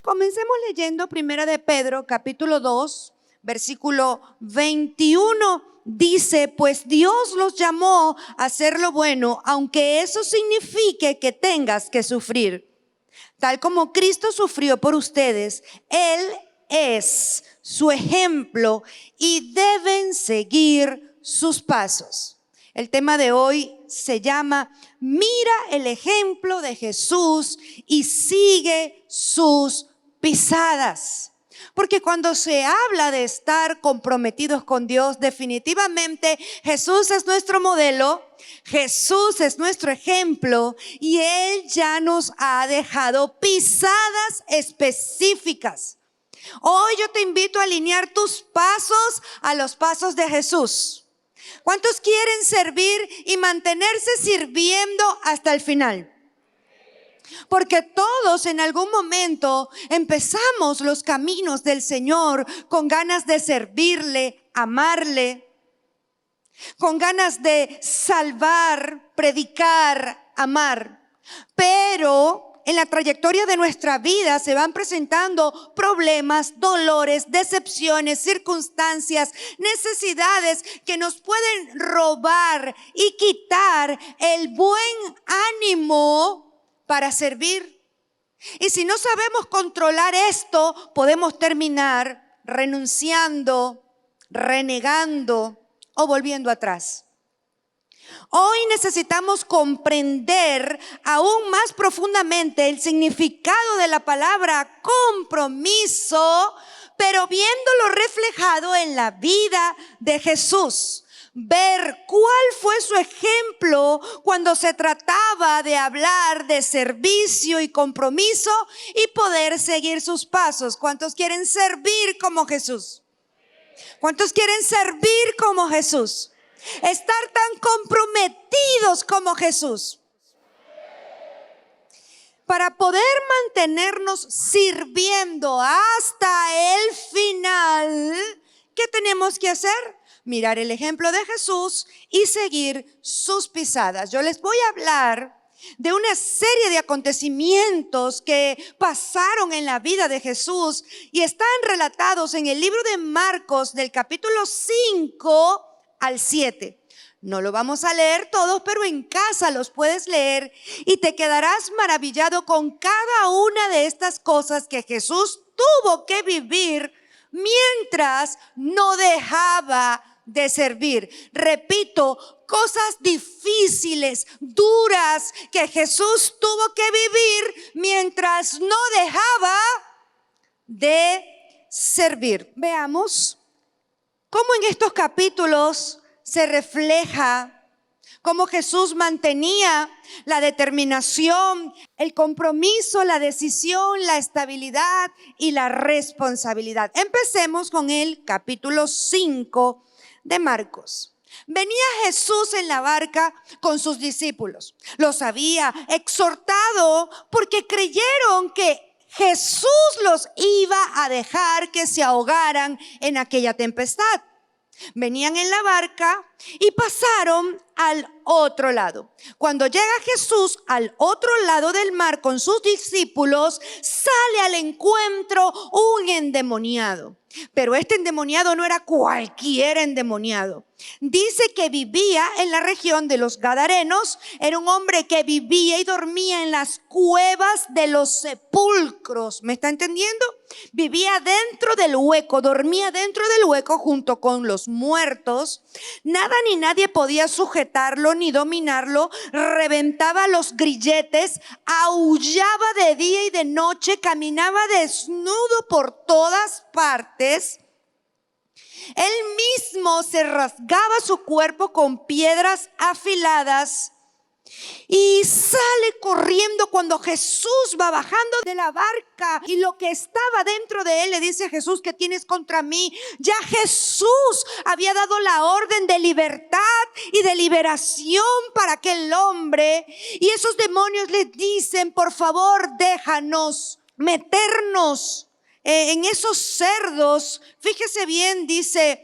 Comencemos leyendo Primera de Pedro, capítulo 2, versículo 21. Dice, pues Dios los llamó a hacer lo bueno, aunque eso signifique que tengas que sufrir. Tal como Cristo sufrió por ustedes, Él es su ejemplo y deben seguir sus pasos. El tema de hoy se llama Mira el ejemplo de Jesús y sigue sus pisadas. Porque cuando se habla de estar comprometidos con Dios, definitivamente Jesús es nuestro modelo, Jesús es nuestro ejemplo y Él ya nos ha dejado pisadas específicas. Hoy yo te invito a alinear tus pasos a los pasos de Jesús. ¿Cuántos quieren servir y mantenerse sirviendo hasta el final? Porque todos en algún momento empezamos los caminos del Señor con ganas de servirle, amarle, con ganas de salvar, predicar, amar. Pero en la trayectoria de nuestra vida se van presentando problemas, dolores, decepciones, circunstancias, necesidades que nos pueden robar y quitar el buen ánimo para servir. Y si no sabemos controlar esto, podemos terminar renunciando, renegando o volviendo atrás. Hoy necesitamos comprender aún más profundamente el significado de la palabra compromiso, pero viéndolo reflejado en la vida de Jesús. Ver cuál fue su ejemplo cuando se trataba de hablar de servicio y compromiso y poder seguir sus pasos. ¿Cuántos quieren servir como Jesús? ¿Cuántos quieren servir como Jesús? Estar tan comprometidos como Jesús. Para poder mantenernos sirviendo hasta el final, ¿qué tenemos que hacer? Mirar el ejemplo de Jesús y seguir sus pisadas. Yo les voy a hablar de una serie de acontecimientos que pasaron en la vida de Jesús y están relatados en el libro de Marcos del capítulo 5 al 7. No lo vamos a leer todos, pero en casa los puedes leer y te quedarás maravillado con cada una de estas cosas que Jesús tuvo que vivir mientras no dejaba de servir. Repito, cosas difíciles, duras que Jesús tuvo que vivir mientras no dejaba de servir. Veamos cómo en estos capítulos se refleja cómo Jesús mantenía la determinación, el compromiso, la decisión, la estabilidad y la responsabilidad. Empecemos con el capítulo 5 de Marcos. Venía Jesús en la barca con sus discípulos. Los había exhortado porque creyeron que Jesús los iba a dejar que se ahogaran en aquella tempestad. Venían en la barca y pasaron al otro lado. Cuando llega Jesús al otro lado del mar con sus discípulos, sale al encuentro un endemoniado. Pero este endemoniado no era cualquier endemoniado. Dice que vivía en la región de los Gadarenos. Era un hombre que vivía y dormía en las cuevas de los sepulcros. ¿Me está entendiendo? Vivía dentro del hueco, dormía dentro del hueco junto con los muertos. Nada ni nadie podía sujetarlo ni dominarlo. Reventaba los grilletes, aullaba de día y de noche, caminaba desnudo por todas partes. Él mismo se rasgaba su cuerpo con piedras afiladas y sale corriendo cuando Jesús va bajando de la barca, y lo que estaba dentro de él le dice a Jesús: ¿qué tienes contra mí? Ya Jesús había dado la orden de libertad y de liberación para aquel hombre, y esos demonios le dicen: por favor, déjanos meternos en esos cerdos. Fíjese bien, dice: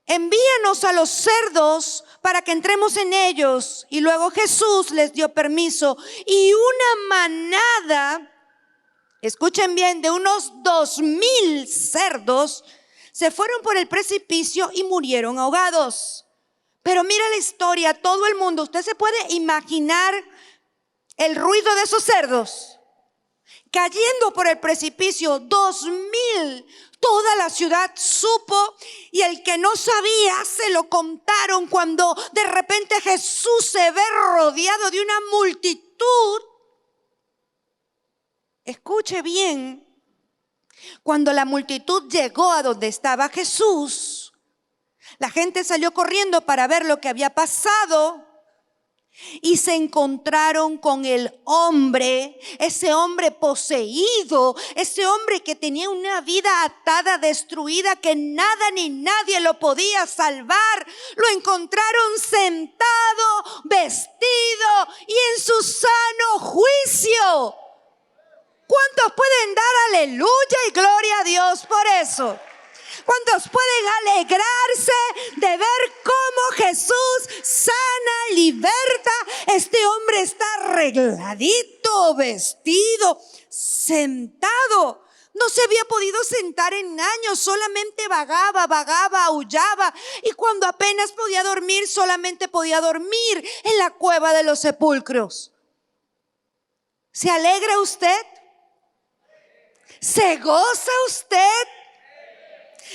envíanos a los cerdos para que entremos en ellos. Y luego Jesús les dio permiso y una manada escuchen bien, de unos 2,000 cerdos se fueron por el precipicio y murieron ahogados. Pero mira la historia, todo el mundo, usted se puede imaginar el ruido de esos cerdos cayendo por el precipicio. 2,000, toda la ciudad supo, y el que no sabía se lo contaron cuando de repente Jesús se ve rodeado de una multitud. Escuche bien, cuando la multitud llegó a donde estaba Jesús, la gente salió corriendo para ver lo que había pasado. Y se encontraron con el hombre, ese hombre poseído, ese hombre que tenía una vida atada, destruida, que nada ni nadie lo podía salvar. Lo encontraron sentado, vestido y en su sano juicio. ¿Cuántos pueden dar aleluya y gloria a Dios por eso? ¿Cuántos pueden alegrarse de ver cómo Jesús sana, liberta? Este hombre está arregladito, vestido, sentado. No se había podido sentar en años, solamente vagaba, aullaba. Y cuando apenas podía dormir, solamente podía dormir en la cueva de los sepulcros. ¿Se alegra usted? ¿Se goza usted?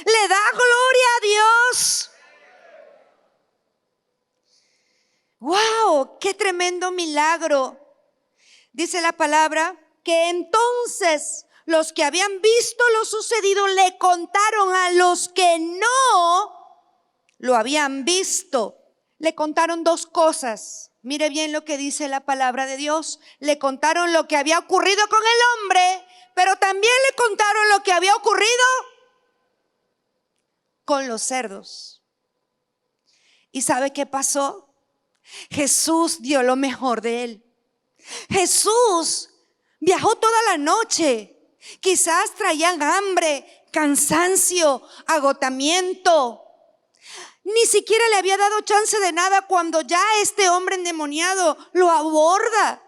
¿Le da gloria a Dios? ¡Wow! ¡Qué tremendo milagro! Dice la palabra que entonces los que habían visto lo sucedido le contaron a los que no lo habían visto. Le contaron dos cosas. Mire bien lo que dice la palabra de Dios. Le contaron lo que había ocurrido con el hombre, pero también le contaron lo que había ocurrido con los cerdos. ¿Y sabe qué pasó? Jesús dio lo mejor de él. Jesús viajó toda la noche. Quizás traían hambre, cansancio, agotamiento. Ni siquiera le había dado chance de nada cuando ya este hombre endemoniado lo aborda.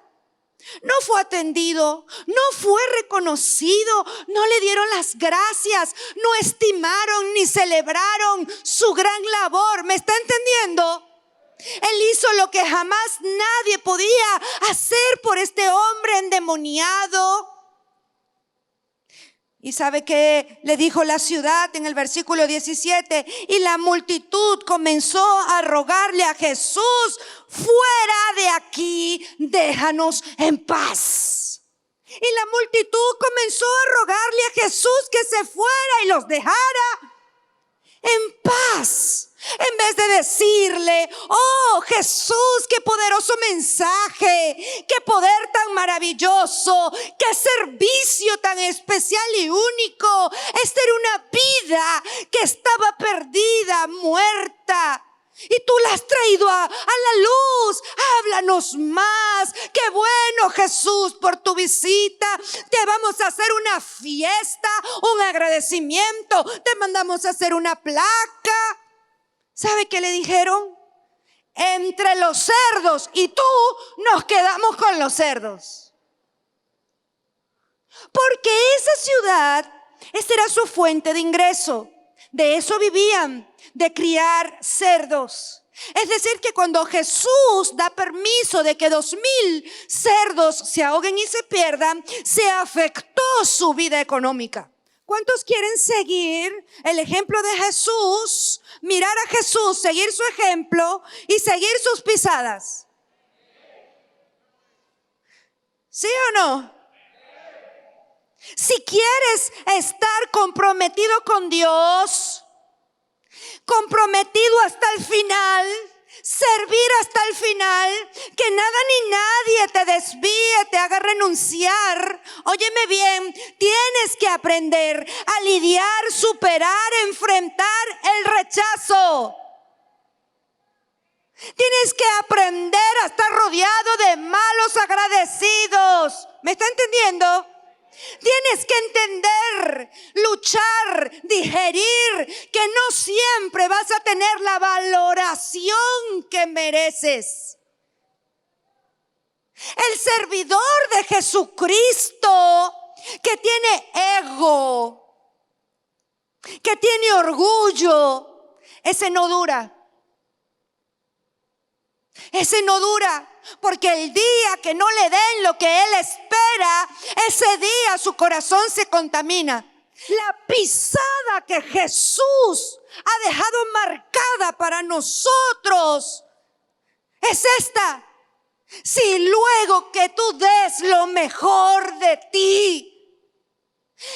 No fue atendido, no fue reconocido, no le dieron las gracias, no estimaron ni celebraron su gran labor. ¿Me está entendiendo? Él hizo lo que jamás nadie podía hacer por este hombre endemoniado. ¿Y sabe qué le dijo la ciudad en el versículo 17? Y la multitud comenzó a rogarle a Jesús: fuera de aquí, déjanos en paz. Y la multitud comenzó a rogarle a Jesús que se fuera y los dejara en paz. En vez de decirle: oh Jesús, qué poderoso mensaje, qué poder tan maravilloso, qué servicio tan especial y único. Esta era una vida que estaba perdida, muerta, y tú la has traído a la luz. Háblanos más. Qué bueno, Jesús, por tu visita. Te vamos a hacer una fiesta, un agradecimiento. Te mandamos a hacer una placa. ¿Sabe qué le dijeron? Entre los cerdos y tú nos quedamos con los cerdos. Porque esa ciudad, esa era su fuente de ingreso. De eso vivían, de criar cerdos. Es decir, que cuando Jesús da permiso de que 2,000 cerdos se ahoguen y se pierdan, se afectó su vida económica. ¿Cuántos quieren seguir el ejemplo de Jesús? Mirar a Jesús, seguir su ejemplo y seguir sus pisadas. ¿Sí o no? Si quieres estar comprometido con Dios, comprometido hasta el final, servir hasta el final, que nada ni nadie te desvíe, te haga renunciar. Óyeme bien, tienes que aprender a lidiar, superar, enfrentar el rechazo. Tienes que aprender a estar rodeado de malos agradecidos. ¿Me está entendiendo? Tienes que entender, luchar, digerir que no siempre vas a tener la valoración que mereces. El servidor de Jesucristo que tiene ego, que tiene orgullo, ese no dura. Ese no dura, porque el día que no le den lo que él espera, ese día su corazón se contamina. La pisada que Jesús ha dejado marcada para nosotros es esta: si luego que tú des lo mejor de ti,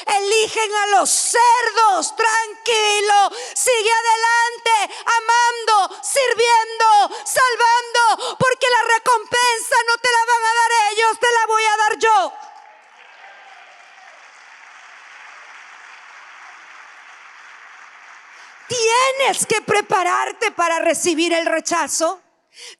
eligen a los cerdos, tranquilo, sigue adelante, amando, sirviendo, salvando, porque la recompensa no te la van a dar ellos, te la voy a dar yo. Tienes que prepararte para recibir el rechazo.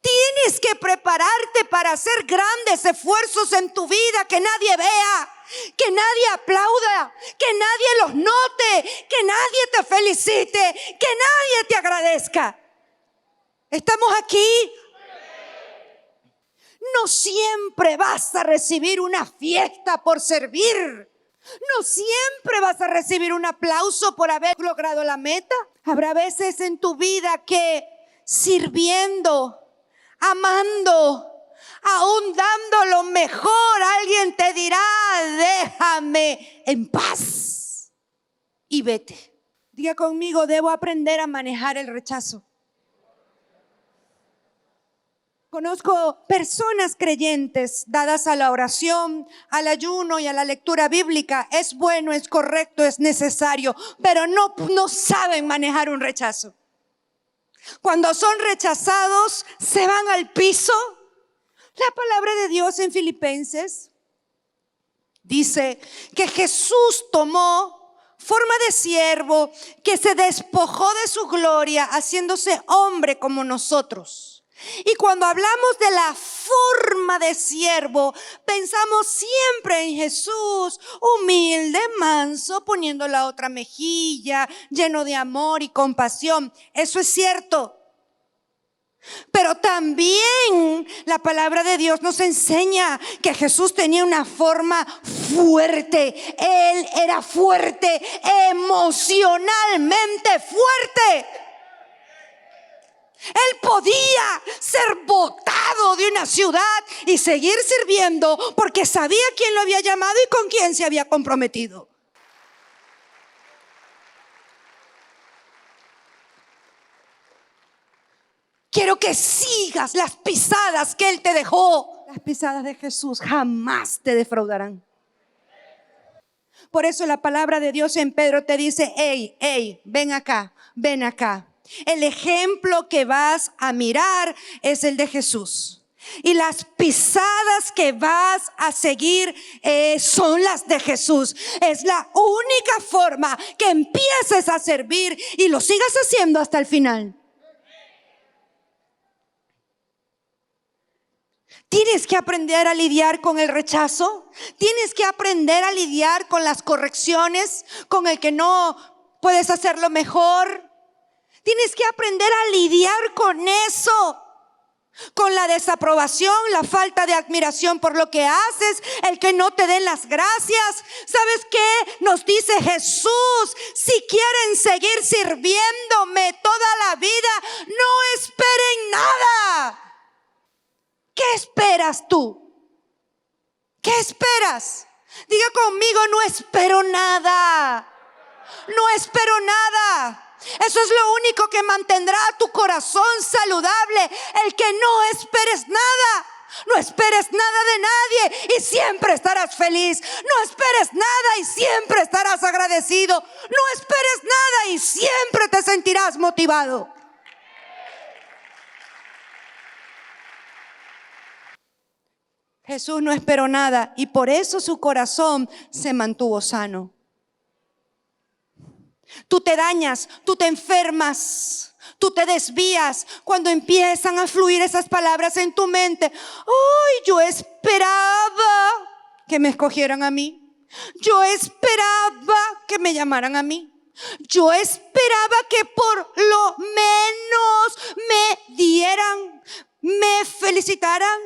Tienes que prepararte para hacer grandes esfuerzos en tu vida que nadie vea, que nadie aplauda, que nadie los note, que nadie te felicite, que nadie te agradezca. ¿Estamos aquí? No siempre vas a recibir una fiesta por servir. No siempre vas a recibir un aplauso por haber logrado la meta. Habrá veces en tu vida que sirviendo, amando, aún dando lo mejor, alguien te dirá: déjame en paz y vete. Diga conmigo: debo aprender a manejar el rechazo. Conozco personas creyentes dadas a la oración, al ayuno y a la lectura bíblica. Es bueno, es correcto, es necesario, pero no saben manejar un rechazo. Cuando son rechazados, se van al piso. La palabra de Dios en Filipenses dice que Jesús tomó forma de siervo, que se despojó de su gloria, haciéndose hombre como nosotros. Y cuando hablamos de la forma de siervo, pensamos siempre en Jesús, humilde, manso, poniendo la otra mejilla, lleno de amor y compasión. Eso es cierto. Pero también la palabra de Dios nos enseña que Jesús tenía una forma fuerte. Él era fuerte, emocionalmente fuerte. Él podía ser botado de una ciudad y seguir sirviendo porque sabía quién lo había llamado y con quién se había comprometido. Quiero que sigas las pisadas que Él te dejó. Las pisadas de Jesús jamás te defraudarán. Por eso la palabra de Dios en Pedro te dice: hey, ven acá, ven acá. El ejemplo que vas a mirar es el de Jesús. Y las pisadas que vas a seguir son las de Jesús. Es la única forma que empieces a servir y lo sigas haciendo hasta el final. Tienes que aprender a lidiar con el rechazo. Tienes que aprender a lidiar con las correcciones, con el que no puedes hacerlo mejor. Tienes que aprender a lidiar con eso, con la desaprobación, la falta de admiración por lo que haces, el que no te den las gracias. ¿Sabes qué? Nos dice Jesús: si quieren seguir sirviéndome toda la vida, no esperen nada. ¿Qué esperas tú? ¿Qué esperas? Diga conmigo: no espero nada. No espero nada. Eso es lo único que mantendrá tu corazón saludable. El que no esperes nada. No esperes nada de nadie y siempre estarás feliz. No esperes nada y siempre estarás agradecido. No esperes nada y siempre te sentirás motivado. Jesús no esperó nada y por eso su corazón se mantuvo sano. Tú te dañas, tú te enfermas, tú te desvías cuando empiezan a fluir esas palabras en tu mente. ¡Ay, yo esperaba que me escogieran a mí! Yo esperaba que me llamaran a mí. Yo esperaba que por lo menos me dieran, me felicitaran,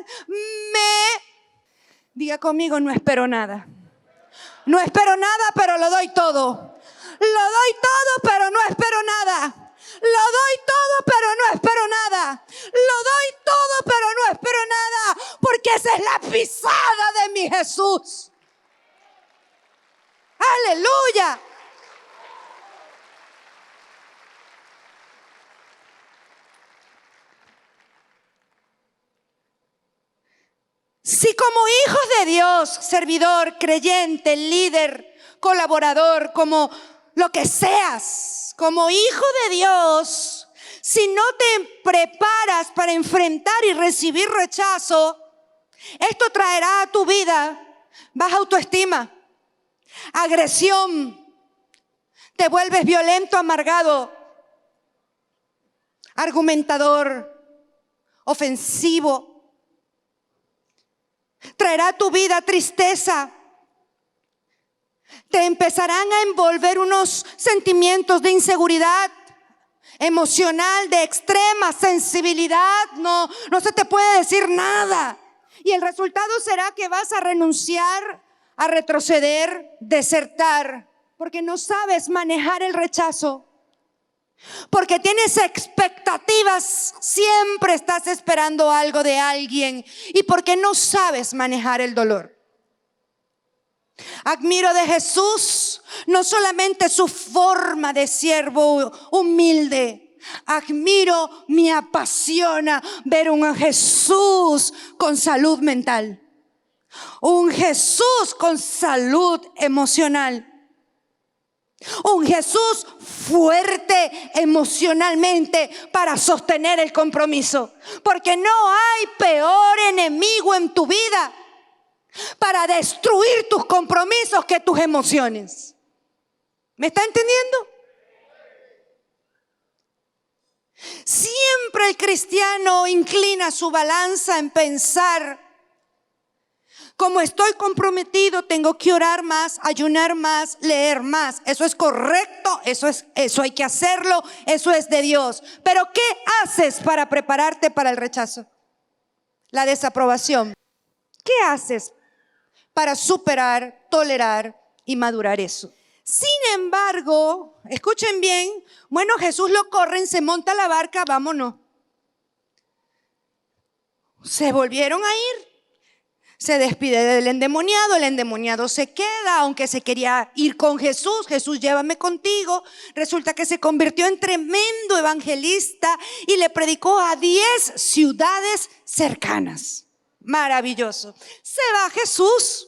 Diga conmigo: no espero nada. No espero nada, pero lo doy todo. Lo doy todo, pero no espero nada. Lo doy todo, pero no espero nada. Lo doy todo, pero no espero nada. Porque esa es la pisada de mi Jesús. Aleluya. Si como hijos de Dios, servidor, creyente, líder, colaborador, como lo que seas, como hijo de Dios, si no te preparas para enfrentar y recibir rechazo, esto traerá a tu vida baja autoestima, agresión, te vuelves violento, amargado, argumentador, ofensivo. Traerá a tu vida tristeza. Te empezarán a envolver unos sentimientos de inseguridad emocional, de extrema sensibilidad. No se te puede decir nada. Y el resultado será que vas a renunciar, a retroceder, desertar, porque no sabes manejar el rechazo. Porque tienes expectativas, siempre estás esperando algo de alguien y porque no sabes manejar el dolor. Admiro de Jesús no solamente su forma de siervo humilde, admiro, me apasiona ver un Jesús con salud mental, un Jesús con salud emocional. Un Jesús fuerte emocionalmente para sostener el compromiso. Porque no hay peor enemigo en tu vida para destruir tus compromisos que tus emociones. ¿Me está entendiendo? Siempre el cristiano inclina su balanza en pensar: como estoy comprometido, tengo que orar más, ayunar más, leer más. Eso es correcto, eso hay que hacerlo, eso es de Dios. Pero ¿qué haces para prepararte para el rechazo? La desaprobación. ¿Qué haces para superar, tolerar y madurar eso? Sin embargo, escuchen bien, bueno, Jesús lo corren, se monta a la barca, vámonos. Se volvieron a ir. Se despide del endemoniado, el endemoniado se queda, aunque se quería ir con Jesús. Jesús, llévame contigo. Resulta que se convirtió en tremendo evangelista y le predicó a 10 ciudades cercanas. Maravilloso. Se va Jesús,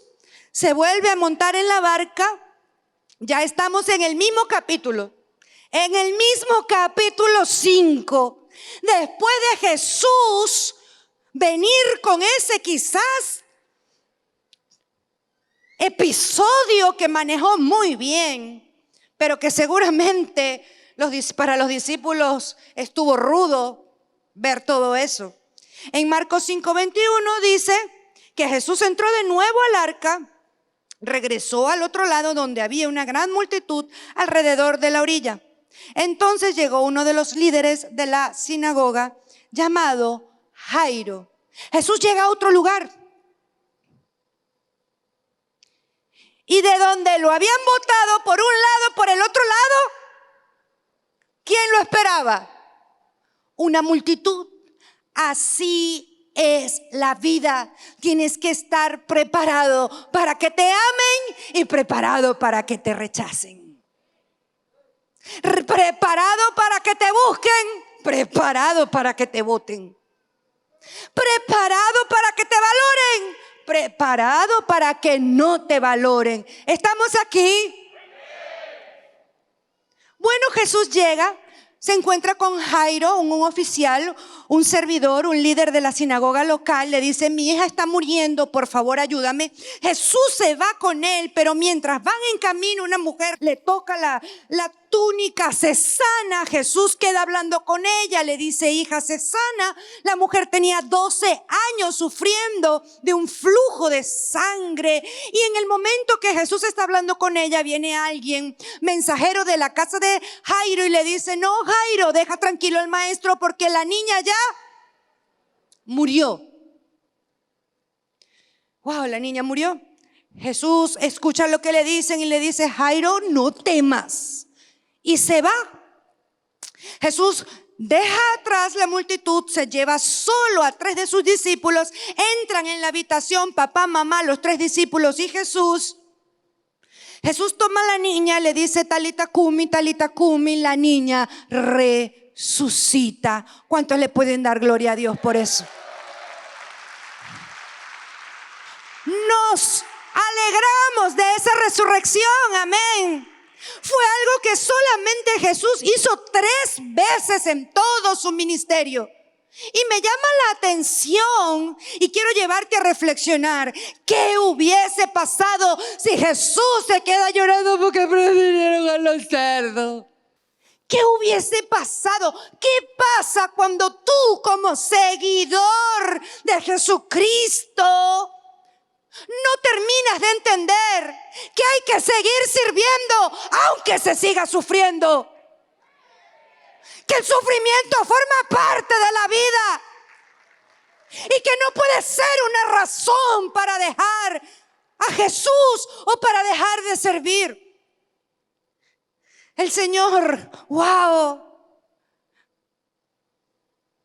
se vuelve a montar en la barca. Ya estamos en el mismo capítulo, en el mismo capítulo 5. Después de Jesús venir con ese quizás episodio que manejó muy bien, pero que seguramente para los discípulos estuvo rudo ver todo eso. En Marcos 5:21 dice que Jesús entró de nuevo al arca, regresó al otro lado donde había una gran multitud alrededor de la orilla. Entonces llegó uno de los líderes de la sinagoga llamado Jairo. Jesús llega a otro lugar. Y de donde lo habían botado por un lado, por el otro lado, ¿quién lo esperaba? Una multitud. Así es la vida. Tienes que estar preparado para que te amen y preparado para que te rechacen. Preparado para que te busquen, preparado para que te voten. Preparado para que te valoren, preparado para que no te valoren. ¿Estamos aquí? Bueno, Jesús llega, se encuentra con Jairo, un oficial, un servidor, un líder de la sinagoga local. Le dice: mi hija está muriendo, por favor ayúdame. Jesús se va con él, pero mientras van en camino, una mujer le toca la túnica, se sana. Jesús queda hablando con ella, le dice: hija, se sana. La mujer tenía 12 años sufriendo de un flujo de sangre, y en el momento que Jesús está hablando con ella, viene alguien, mensajero de la casa de Jairo, y le dice: no, Jairo, deja tranquilo al maestro porque la niña ya murió. Wow, la niña murió. Jesús escucha lo que le dicen y le dice: Jairo, no temas. Y se va. Jesús deja atrás la multitud, se lleva solo a 3 de sus discípulos. Entran en la habitación papá, mamá, los 3 discípulos y Jesús. Jesús toma a la niña, le dice talita cumi, la niña resucita. ¿Cuántos le pueden dar gloria a Dios por eso? Nos alegramos de esa resurrección, amén. Fue algo que solamente Jesús hizo 3 veces en todo su ministerio. Y me llama la atención y quiero llevarte a reflexionar. ¿Qué hubiese pasado si Jesús se queda llorando porque prefirieron a los cerdos? ¿Qué hubiese pasado? ¿Qué pasa cuando tú, como seguidor de Jesucristo, no terminas de entender que hay que seguir sirviendo aunque se siga sufriendo? Que el sufrimiento forma parte de la vida y que no puede ser una razón para dejar a Jesús o para dejar de servir. El Señor,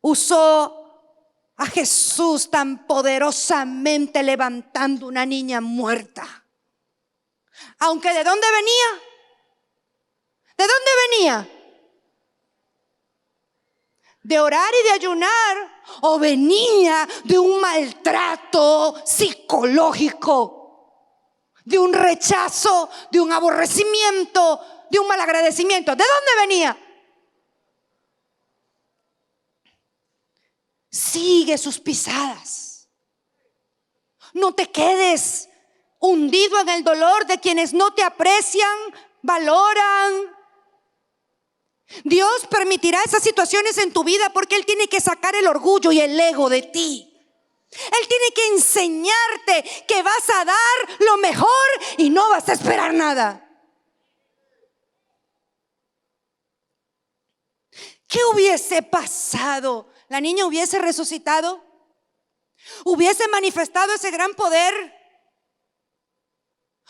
usó a Jesús tan poderosamente levantando una niña muerta. Aunque ¿de dónde venía? ¿De dónde venía? ¿De orar y de ayunar? ¿O venía de un maltrato psicológico? ¿De un rechazo? ¿De un aborrecimiento? ¿De un malagradecimiento? ¿De dónde venía? Sigue sus pisadas. No te quedes hundido en el dolor de quienes no te aprecian, valoran. Dios permitirá esas situaciones en tu vida porque Él tiene que sacar el orgullo y el ego de ti. Él tiene que enseñarte que vas a dar lo mejor y no vas a esperar nada. ¿Qué hubiese pasado? ¿La niña hubiese resucitado? ¿Hubiese manifestado ese gran poder?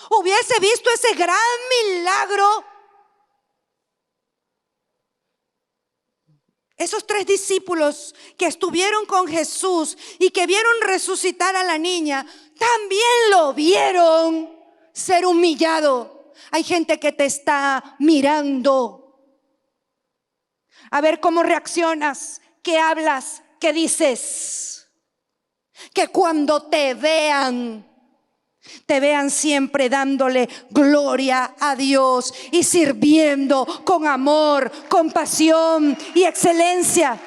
¿Hubiese visto ese gran milagro? Esos 3 discípulos que estuvieron con Jesús y que vieron resucitar a la niña, también lo vieron ser humillado. Hay gente que te está mirando a ver cómo reaccionas, qué hablas, qué dices. Que cuando te vean siempre dándole gloria a Dios y sirviendo con amor, con pasión y excelencia.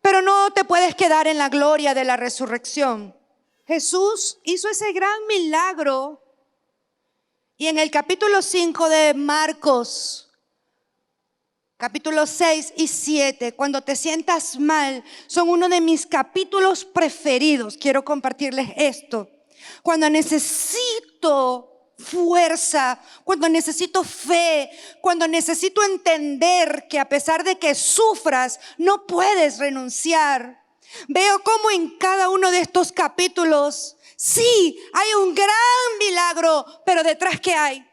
Pero no te puedes quedar en la gloria de la resurrección. Jesús hizo ese gran milagro y en el capítulo 5 de Marcos, capítulos 6 y 7, cuando te sientas mal, son uno de mis capítulos preferidos. Quiero compartirles esto. Cuando necesito fuerza, cuando necesito fe, cuando necesito entender que a pesar de que sufras, no puedes renunciar. Veo cómo en cada uno de estos capítulos, sí, hay un gran milagro, pero detrás ¿qué hay?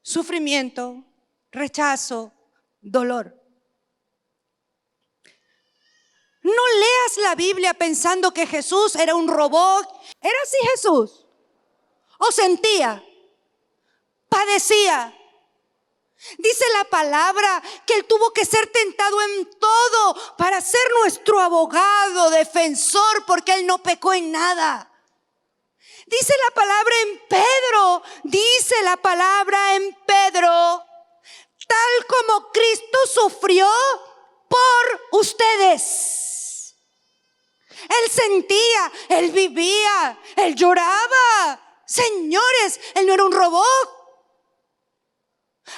Sufrimiento, rechazo, dolor. No leas la Biblia pensando que Jesús era un robot. ¿Era así Jesús? ¿O sentía? ¿Padecía? Dice la palabra que Él tuvo que ser tentado en todo para ser nuestro abogado, defensor, porque Él no pecó en nada. Dice la palabra en Pedro, tal como Cristo sufrió por ustedes. Él sentía, Él vivía, Él lloraba. Señores, Él no era un robot.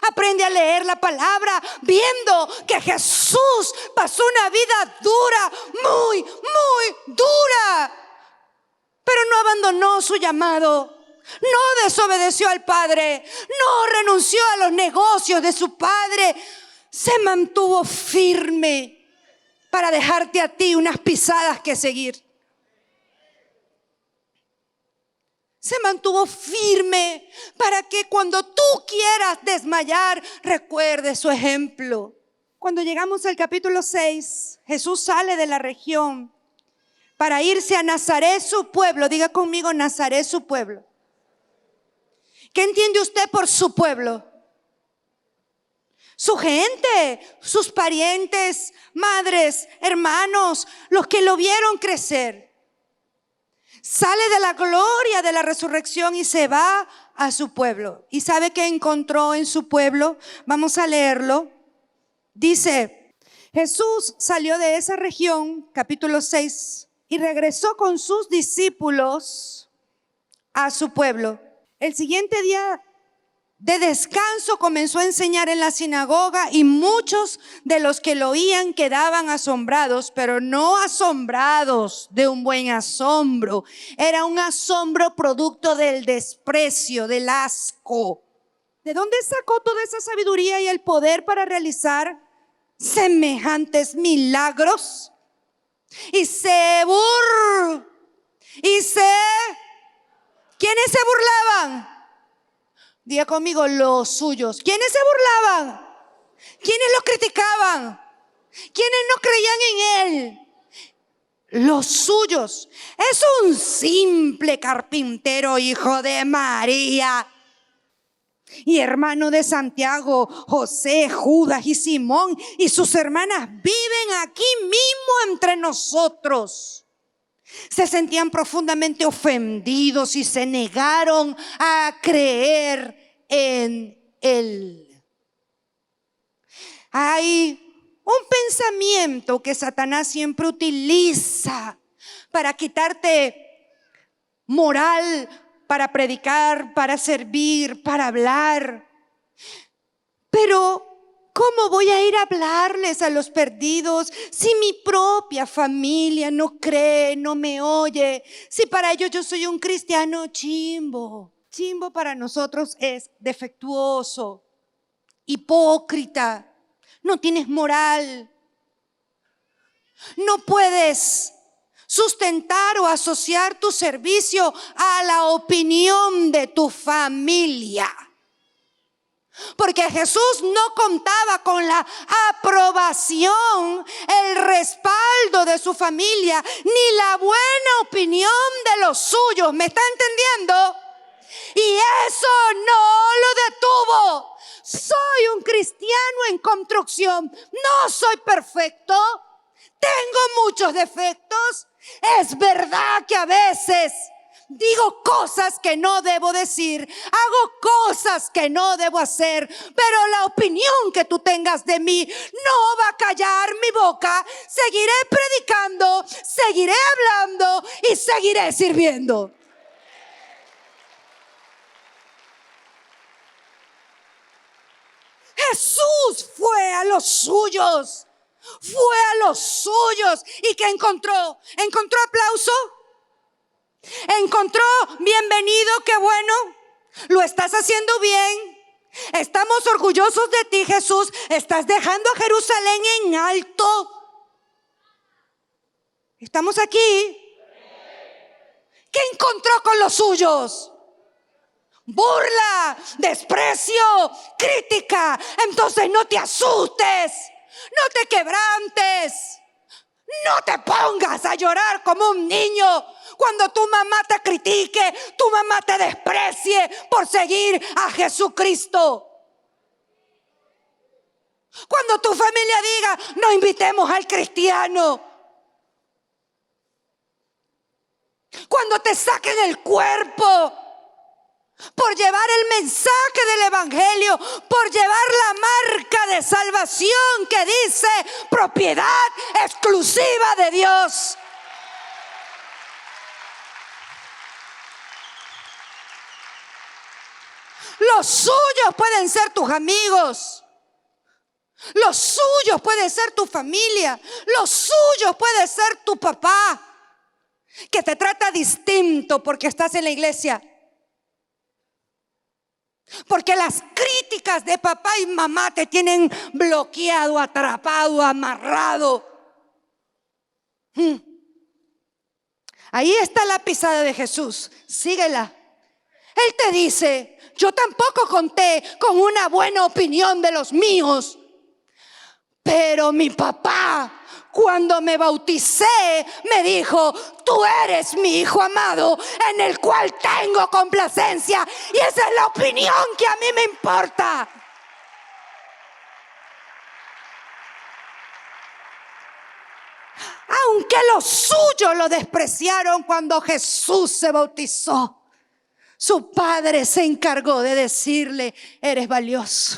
Aprende a leer la palabra viendo que Jesús pasó una vida dura, muy dura. Pero no abandonó su llamado. No desobedeció al Padre. No renunció a los negocios de su Padre. se mantuvo firme para dejarte a ti unas pisadas que seguir. Se mantuvo firme para que cuando tú quieras desmayar, recuerdes su ejemplo. Cuando llegamos al capítulo 6, Jesús sale de la región para irse a Nazaret, su pueblo. Diga conmigo, Nazaret, su pueblo. ¿Qué entiende usted por su pueblo? Su gente, sus parientes, madres, hermanos, los que lo vieron crecer. Sale de la gloria de la resurrección y se va a su pueblo. ¿Y sabe qué encontró en su pueblo? Vamos a leerlo. Dice, Jesús salió de esa región, capítulo 6, y regresó con sus discípulos a su pueblo. El siguiente día de descanso comenzó a enseñar en la sinagoga y muchos de los que lo oían quedaban asombrados, pero no asombrados de un buen asombro. Era un asombro producto del desprecio, del asco. ¿De dónde sacó toda esa sabiduría y el poder para realizar semejantes milagros? ¿Quiénes se burlaban? Diga conmigo, los suyos. ¿Quiénes se burlaban? ¿Quiénes lo criticaban? ¿Quiénes no creían en él? Los suyos. Es un simple carpintero, hijo de María y hermano de Santiago, José, Judas y Simón, y sus hermanas viven aquí mismo entre nosotros. Se sentían profundamente ofendidos y se negaron a creer en él. Hay un pensamiento que Satanás siempre utiliza para quitarte moral, para predicar, para servir, para hablar. Pero ¿cómo voy a ir a hablarles a los perdidos si mi propia familia no cree, no me oye? Si para ellos yo soy un cristiano chimbo. Chimbo para nosotros es defectuoso, hipócrita, no tienes moral. No puedes sustentar o asociar tu servicio a la opinión de tu familia. Porque Jesús no contaba con la aprobación, el respaldo de su familia, ni la buena opinión de los suyos. ¿Me está entendiendo? Y eso no lo detuvo. Soy un cristiano en construcción. No soy perfecto. Tengo muchos defectos. Es verdad que a veces digo cosas que no debo decir, hago cosas que no debo hacer, pero la opinión que tú tengas de mí no va a callar mi boca. Seguiré predicando, seguiré hablando y seguiré sirviendo. Jesús fue a los suyos. Fue a los suyos. ¿Y qué encontró? ¿Encontró aplauso? ¿Encontró bienvenido? ¡Qué bueno! Lo estás haciendo bien. Estamos orgullosos de ti, Jesús. Estás dejando a Jerusalén en alto. ¿Estamos aquí? ¿Qué encontró con los suyos? Burla, desprecio, crítica. Entonces no te asustes, no te quebrantes, no te pongas a llorar como un niño cuando tu mamá te critique, tu mamá te desprecie por seguir a Jesucristo. Cuando tu familia diga, no invitemos al cristiano. Cuando te saquen el cuerpo por llevar el mensaje del evangelio, por llevar la marca de salvación que dice propiedad exclusiva de Dios. Los suyos pueden ser tus amigos. Los suyos puede ser tu familia. Los suyos puede ser tu papá, que te trata distinto porque estás en la iglesia. Porque las críticas de papá y mamá te tienen bloqueado, atrapado, amarrado. Ahí está la pisada de Jesús. Síguela. Él te dice: yo tampoco conté con una buena opinión de los míos, pero mi papá, cuando me bauticé, me dijo: tú eres mi hijo amado, en el cual tengo complacencia. Y esa es la opinión que a mí me importa. Aunque los suyos lo despreciaron cuando Jesús se bautizó, su padre se encargó de decirle: eres valioso.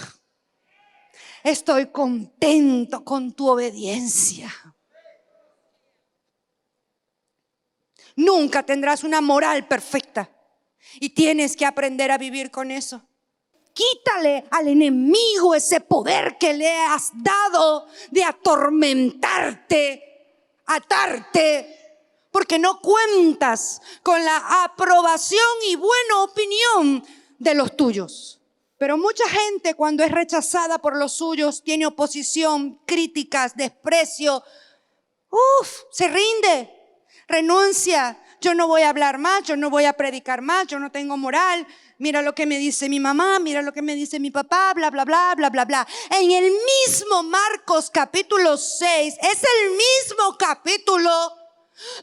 Estoy contento con tu obediencia. Nunca tendrás una moral perfecta y tienes que aprender a vivir con eso. Quítale al enemigo ese poder que le has dado de atormentarte, atarte, porque no cuentas con la aprobación y buena opinión de los tuyos. Pero mucha gente, cuando es rechazada por los suyos, tiene oposición, críticas, desprecio. Se rinde, renuncia. Yo no voy a hablar más, yo no voy a predicar más, yo no tengo moral. Mira lo que me dice mi mamá, mira lo que me dice mi papá, bla, bla, bla, bla, bla, bla. En el mismo Marcos capítulo 6, es el mismo capítulo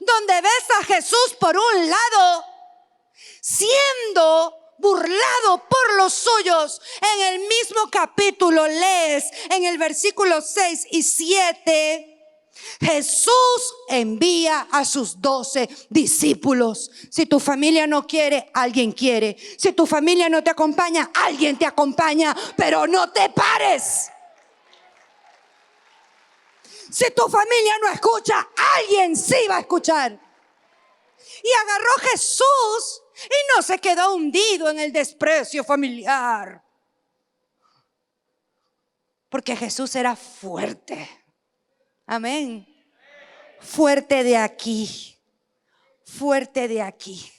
donde ves a Jesús por un lado siendo burlado por los suyos. En el mismo capítulo lees en el versículo 6 y 7, Jesús envía a sus 12 discípulos. Si tu familia no quiere, alguien quiere. Si tu familia no te acompaña, alguien te acompaña, pero no te pares. Si tu familia no escucha, alguien sí va a escuchar. Y agarró Jesús y no se quedó hundido en el desprecio familiar, porque Jesús era fuerte. Amén. Fuerte de aquí, fuerte de aquí.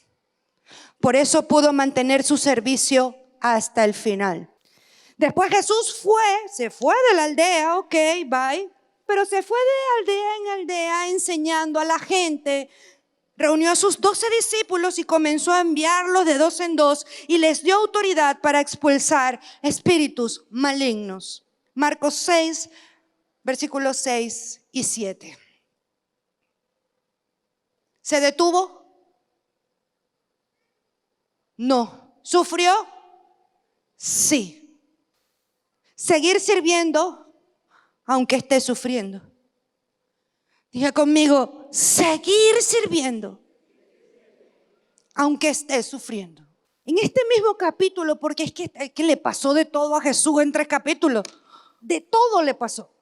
Por eso pudo mantener su servicio hasta el final. Después Jesús se fue de la aldea, ok, bye. Pero se fue de aldea en aldea enseñando a la gente. Reunió a sus 12 discípulos y comenzó a enviarlos de 2 en 2 y les dio autoridad para expulsar espíritus malignos. Marcos 6, versículos 6 y 7. ¿Se detuvo? No. ¿Sufrió? Sí. Seguir sirviendo aunque esté sufriendo. Diga conmigo: seguir sirviendo aunque esté sufriendo. En este mismo capítulo, porque es que le pasó de todo a Jesús en 3 capítulos. De todo le pasó.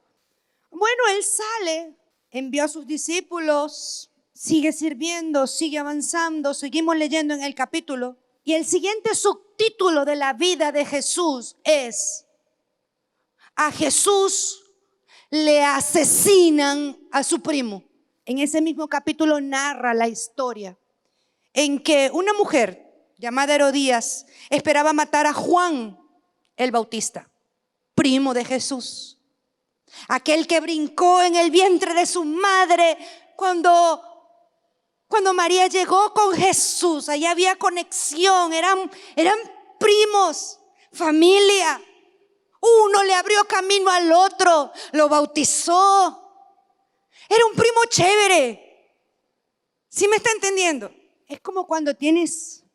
Bueno, él sale, envió a sus discípulos, sigue sirviendo, sigue avanzando. Seguimos leyendo en el capítulo. Y el siguiente subtítulo de la vida de Jesús es: a Jesús le asesinan a su primo. En ese mismo capítulo narra la historia en que una mujer llamada Herodías esperaba matar a Juan el Bautista, primo de Jesús, aquel que brincó en el vientre de su madre cuando María llegó con Jesús. Allí había conexión, eran primos, familia. Uno le abrió camino al otro, lo bautizó. Era un primo chévere. ¿Sí me está entendiendo? Es como cuando tienes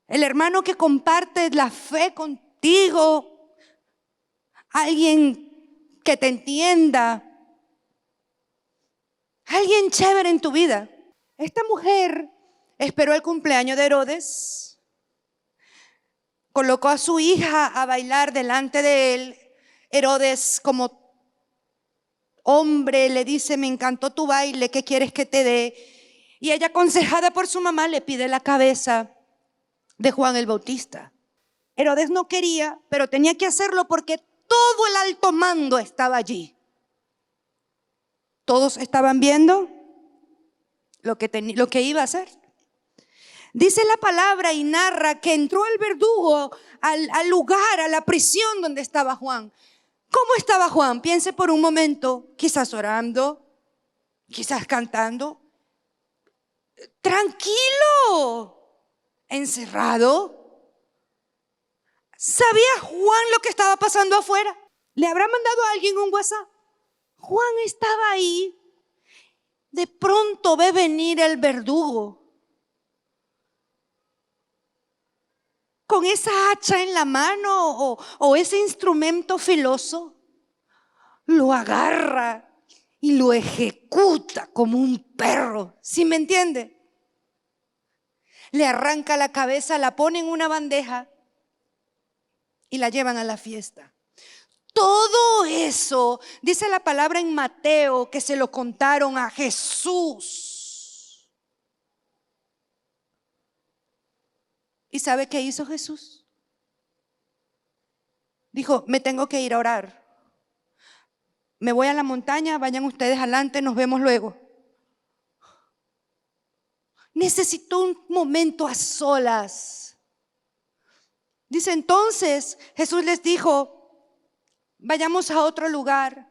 el hermano que comparte la fe contigo, alguien que te entienda, alguien chévere en tu vida. Esta mujer esperó el cumpleaños de Herodes. Colocó a su hija a bailar delante de él. Herodes, como hombre, le dice: me encantó tu baile, ¿qué quieres que te dé? Y ella, aconsejada por su mamá, le pide la cabeza de Juan el Bautista. Herodes no quería, pero tenía que hacerlo porque todo el alto mando estaba allí. Todos estaban viendo lo que iba a hacer. Dice la palabra y narra que entró el verdugo al lugar, a la prisión donde estaba Juan. ¿Cómo estaba Juan? Piense por un momento, quizás orando, quizás cantando. Tranquilo, encerrado. ¿Sabía Juan lo que estaba pasando afuera? ¿Le habrá mandado a alguien un WhatsApp? Juan estaba ahí. De pronto ve venir el verdugo con esa hacha en la mano o ese instrumento filoso. Lo agarra y lo ejecuta como un perro. ¿Sí me entiende? Le arranca la cabeza, la pone en una bandeja y la llevan a la fiesta. Todo eso, dice la palabra en Mateo, que se lo contaron a Jesús. ¿Y sabe qué hizo Jesús? Dijo, me tengo que ir a orar. Me voy a la montaña, vayan ustedes adelante, nos vemos luego. Necesitó un momento a solas. Dice entonces, Jesús les dijo, vayamos a otro lugar.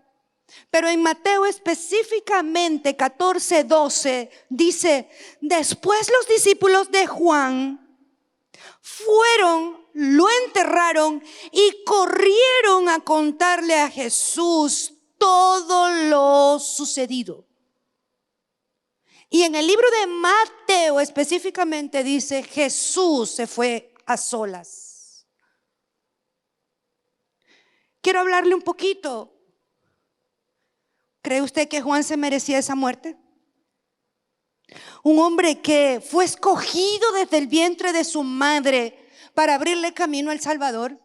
Pero en Mateo específicamente 14:12 dice, después los discípulos de Juan fueron, lo enterraron y corrieron a contarle a Jesús todo lo sucedido. Y en el libro de Mateo específicamente dice, Jesús se fue a solas. Quiero hablarle un poquito. ¿Cree usted que Juan se merecía esa muerte? Un hombre que fue escogido desde el vientre de su madre para abrirle camino al Salvador.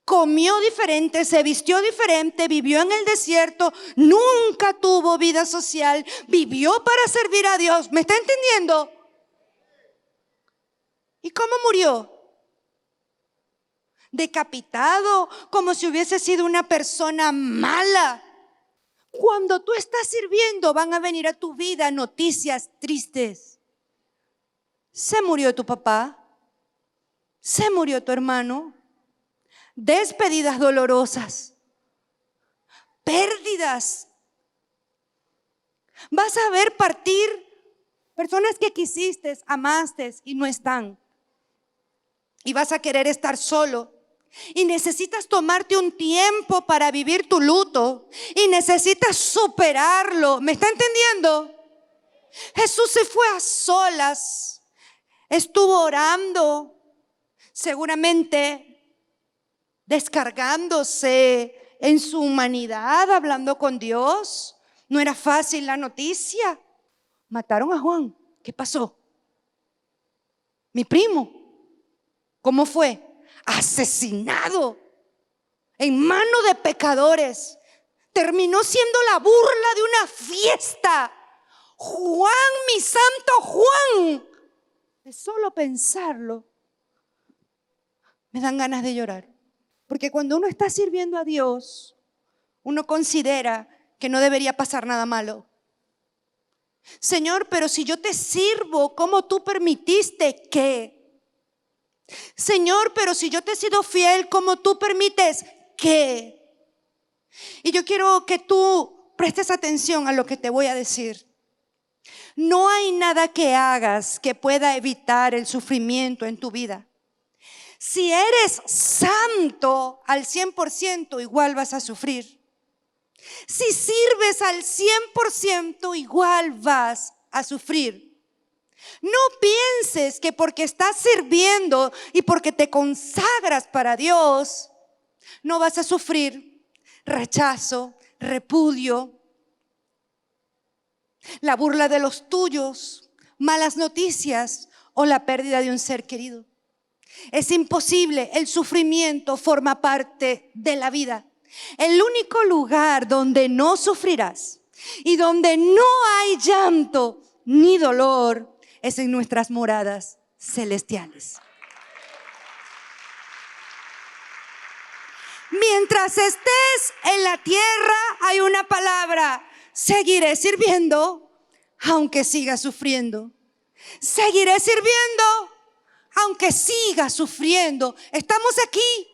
Comió diferente, se vistió diferente, vivió en el desierto, nunca tuvo vida social, vivió para servir a Dios. ¿Me está entendiendo? ¿Y cómo murió? Decapitado, como si hubiese sido una persona mala. Cuando tú estás sirviendo, van a venir a tu vida noticias tristes. Se murió tu papá, se murió tu hermano, despedidas dolorosas, pérdidas. Vas a ver partir personas que quisiste, amaste y no están. Y vas a querer estar solo. Y necesitas tomarte un tiempo para vivir tu luto. Y necesitas superarlo. ¿Me está entendiendo? Jesús se fue a solas. Estuvo orando. Seguramente descargándose en su humanidad, hablando con Dios. No era fácil la noticia. Mataron a Juan. ¿Qué pasó? Mi primo. ¿Cómo fue? Asesinado en mano de pecadores. Terminó siendo la burla de una fiesta. Juan, mi santo Juan. De solo pensarlo me dan ganas de llorar. Porque cuando uno está sirviendo a Dios, uno considera que no debería pasar nada malo. Señor, pero si yo te sirvo, ¿cómo tú permitiste que? Señor, pero si yo te he sido fiel, ¿cómo tú permites que? Y yo quiero que tú prestes atención a lo que te voy a decir. No hay nada que hagas que pueda evitar el sufrimiento en tu vida. Si eres santo al 100%, igual vas a sufrir. Si sirves al 100%, igual vas a sufrir. No pienses que porque estás sirviendo y porque te consagras para Dios, no vas a sufrir rechazo, repudio, la burla de los tuyos, malas noticias o la pérdida de un ser querido. Es imposible, el sufrimiento forma parte de la vida. El único lugar donde no sufrirás y donde no hay llanto ni dolor es en nuestras moradas celestiales. Mientras estés en la tierra hay una palabra: seguiré sirviendo aunque siga sufriendo. Seguiré sirviendo, aunque siga sufriendo. Estamos aquí.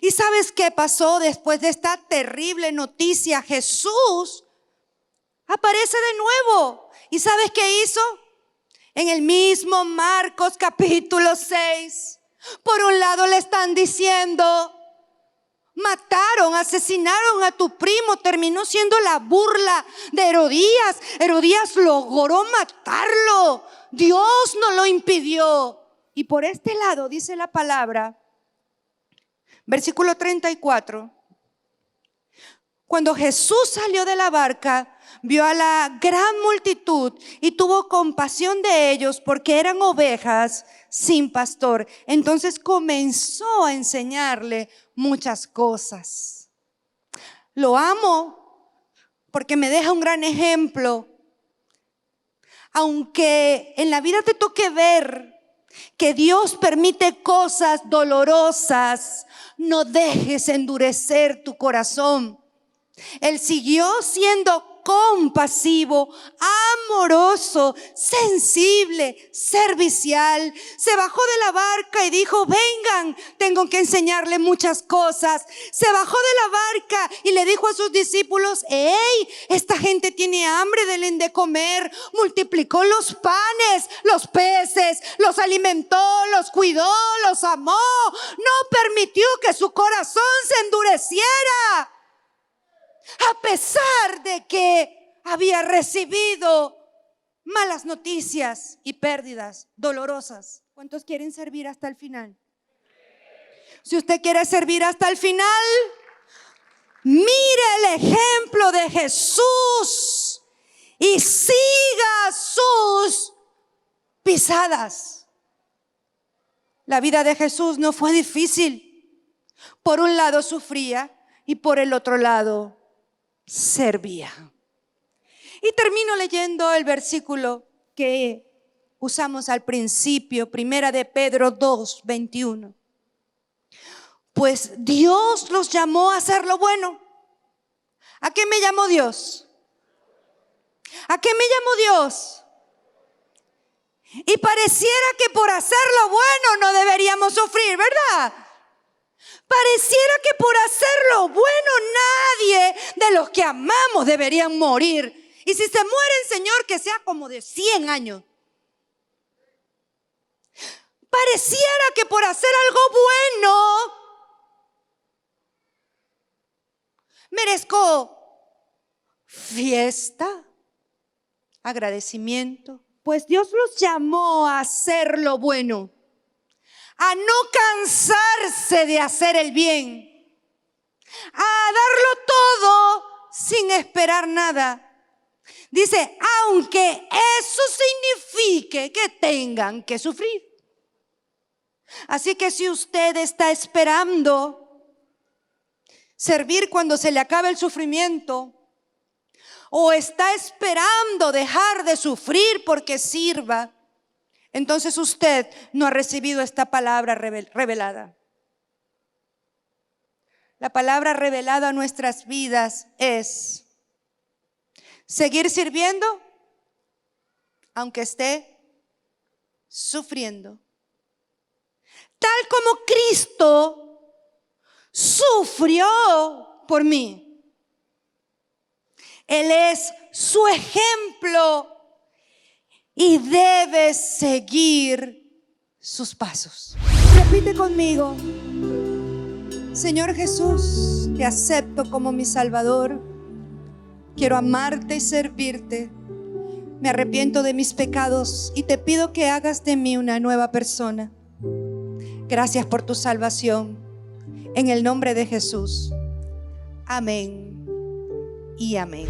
¿Y sabes qué pasó después de esta terrible noticia? Jesús aparece de nuevo. ¿Y sabes qué hizo? En el mismo Marcos capítulo 6. Por un lado le están diciendo: mataron, asesinaron a tu primo. Terminó siendo la burla de Herodías. Herodías logró matarlo. Dios no lo impidió. Y por este lado dice la palabra, versículo 34. Cuando Jesús salió de la barca, vio a la gran multitud y tuvo compasión de ellos porque eran ovejas sin pastor. Entonces comenzó a enseñarle muchas cosas. Lo amo porque me deja un gran ejemplo. Aunque en la vida te toque ver que Dios permite cosas dolorosas, no dejes endurecer tu corazón. Él siguió siendo compasivo, amoroso, sensible, servicial. Se bajó de la barca y dijo: vengan, tengo que enseñarle muchas cosas. Se bajó de la barca y le dijo a sus discípulos: hey, esta gente tiene hambre, denle de comer. Multiplicó los panes, los peces, los alimentó, los cuidó, los amó. No permitió que su corazón se endureciera, a pesar de que había recibido malas noticias y pérdidas dolorosas. ¿Cuántos quieren servir hasta el final? Si usted quiere servir hasta el final, mire el ejemplo de Jesús y siga sus pisadas. La vida de Jesús no fue difícil. Por un lado sufría y por el otro lado servía. Y termino leyendo el versículo que usamos al principio, primera de Pedro 2, 21. Pues Dios los llamó a hacer lo bueno. ¿A qué me llamó Dios? ¿A qué me llamó Dios? Y pareciera que por hacer lo bueno no deberíamos sufrir, ¿verdad? Pareciera que por hacer lo bueno nadie de los que amamos deberían morir. Y si se mueren, Señor, que sea como de 100 años. Pareciera que por hacer algo bueno merezco fiesta, agradecimiento. Pues Dios los llamó a hacer lo bueno, a no cansarse de hacer el bien, a darlo todo sin esperar nada. Dice, aunque eso signifique que tengan que sufrir. Así que si usted está esperando servir cuando se le acabe el sufrimiento, o está esperando dejar de sufrir porque sirva, entonces usted no ha recibido esta palabra revelada. La palabra revelada a nuestras vidas es seguir sirviendo aunque esté sufriendo. Tal como Cristo sufrió por mí. Él es su ejemplo y debe seguir sus pasos. Repite conmigo: Señor Jesús, te acepto como mi Salvador. Quiero amarte y servirte. Me arrepiento de mis pecados y te pido que hagas de mí una nueva persona. Gracias por tu salvación. En el nombre de Jesús. Amén y amén.